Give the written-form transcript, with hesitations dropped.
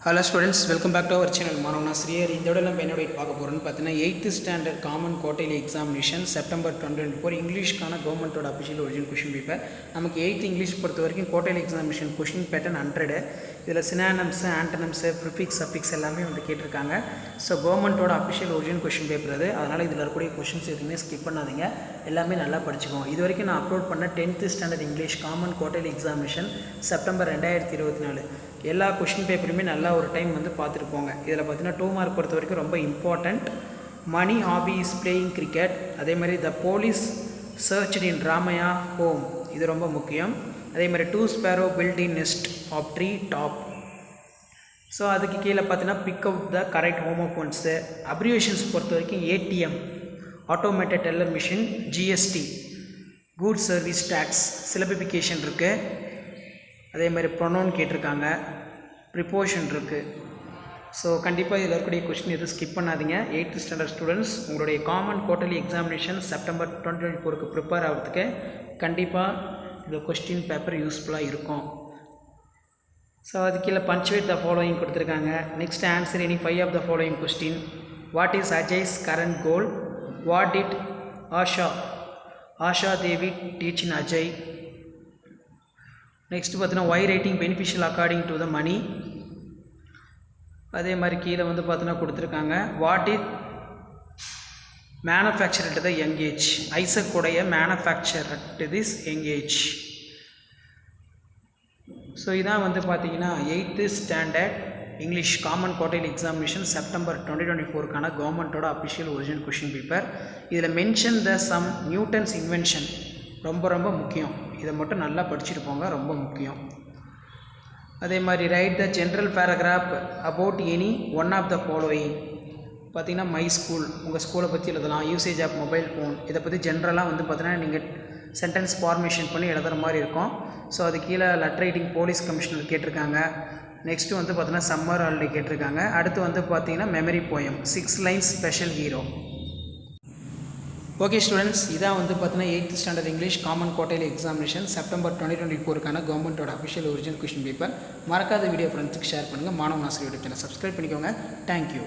Hello students, welcome back to our channel. Manona Sriyer. இந்த வீடியோல நம்ம என்ன பார்க்க போறோம்னு பார்த்தீங்கன்னா 8th standard common quarterly examination September 2024 இங்கிலீஷ்க்கான கவர்மெண்ட்டோட அஃபிஷியல் ஒரிஜினல் கொஸ்டின் பேப்பர். நமக்கு 8th இங்கிலீஷ் பொறுத்த வரைக்கும் குவார்ட்டர்லி எக்ஸாமினேஷன் கொஸ்டின் பேட்டர்ன் 100. இதில் சினானிம்ஸ், ஆண்டனிம்ஸ், ப்ரிஃபிக்ஸ், சஃபிக்ஸ் எல்லாமே வந்து கேட்டிருக்காங்க. ஸோ கவர்மெண்ட்டோட அஃபிஷியல் ஒரிஜினல் கொஸ்டின் பேப்பர் அது. அதனால் இதில் இருக்கக்கூடிய கொஸ்டின்ஸ் எதுவுமே ஸ்கிப் பண்ணாதீங்க, எல்லாமே நல்லா படிச்சுக்கோங்க. இது வரைக்கும் நான் அப்லோட் பண்ண 10th standard English common quarterly examination September 2024 எல்லா கொஷின் பேப்பருமே நல்லா ஒரு டைம் வந்து பார்த்துட்டு போங்க. இதில் பார்த்தீங்கன்னா 2 மார்க் பொறுத்த வரைக்கும் ரொம்ப important. Mani hobby is playing cricket. அதே மாதிரி the police searched in Ramaiah home, இது ரொம்ப முக்கியம். அதே மாதிரி 2 sparrow built in nest of tree top. So அதுக்கு கீழே பார்த்தீங்கன்னா pick out the correct homophones. Abbreviations பொறுத்த வரைக்கும் ATM, automated teller machine, GST, good service tax, syllabification இருக்குது. அதே மாதிரி ப்ரொனவுன் கேட்டிருக்காங்க, ப்ரிப்போஷன் இருக்குது. ஸோ கண்டிப்பாக இதில் இருக்கக்கூடிய கொஸ்டின் எதுவும் ஸ்கிப் பண்ணாதீங்க. 8th ஸ்டாண்டர்ட் ஸ்டூடெண்ட்ஸ் உங்களுடைய common quarterly examination September 2024 prepare ஆகிறதுக்கு கண்டிப்பாக இந்த கொஸ்டின் பேப்பர் யூஸ்ஃபுல்லாக இருக்கும். ஸோ அது கீழே பஞ்சுவேட் த ஃபாலோயிங் கொடுத்துருக்காங்க. Next answer any 5 of the following question. What is Ajay's current goal? What did Asha Devi teach in Ajay? Next பார்த்தீங்கன்னா why writing beneficial according to the Mani. அதே மாதிரி கீழே வந்து பார்த்தீங்கன்னா கொடுத்துருக்காங்க what it manufacture at the young age? Isaac உடைய manufacture at this young age. So இதான் வந்து பார்த்தீங்கன்னா 8th standard English common quarterly examination September 2024க்கான கவர்மெண்ட்டோட அஃபிஷியல் ஒரிஜினல் கொஷின் பேப்பர். இதில் mention the some Newton's invention ரொம்ப ரொம்ப முக்கியம். இதை மட்டும் நல்லா படிச்சுட்டு போங்க, ரொம்ப முக்கியம். அதே மாதிரி write the general paragraph about any one of the following. பார்த்திங்கன்னா மை ஸ்கூல், உங்கள் ஸ்கூலை பற்றி எழுதலாம். யூசேஜ் ஆஃப் மொபைல் ஃபோன், இதை பற்றி ஜென்ரலாக வந்து பார்த்தீங்கன்னா நீங்கள் சென்டென்ஸ் ஃபார்மேஷன் பண்ணி எழுதுகிற மாதிரி இருக்கும். ஸோ அது கீழே லெட்டர் ரைட்டிங் போலீஸ் கமிஷனர் கேட்டிருக்காங்க. நெக்ஸ்ட்டு வந்து பார்த்தீங்கன்னா சம்மர் ஹாலிடே கேட்டிருக்காங்க. அடுத்து வந்து பார்த்திங்கன்னா memory poem, 6 lines special hero. Okay students, இதான் வந்து பார்த்தீங்கன்னா 8th standard English common quarterly examination September 2024க்கான கவர்மெண்ட்டோட அஃபிஷியல் ஒரிஜினல் கொஸ்டின் பேப்பர். மறக்காத வீடியோ ஃப்ரெண்ட்ஸுக்கு ஷேர் பண்ணுங்கள். மாணவன் ஆசிரியர் சேனல் சப்ஸ்கிரைப் பண்ணிக்கோங்க. தேங்க்யூ.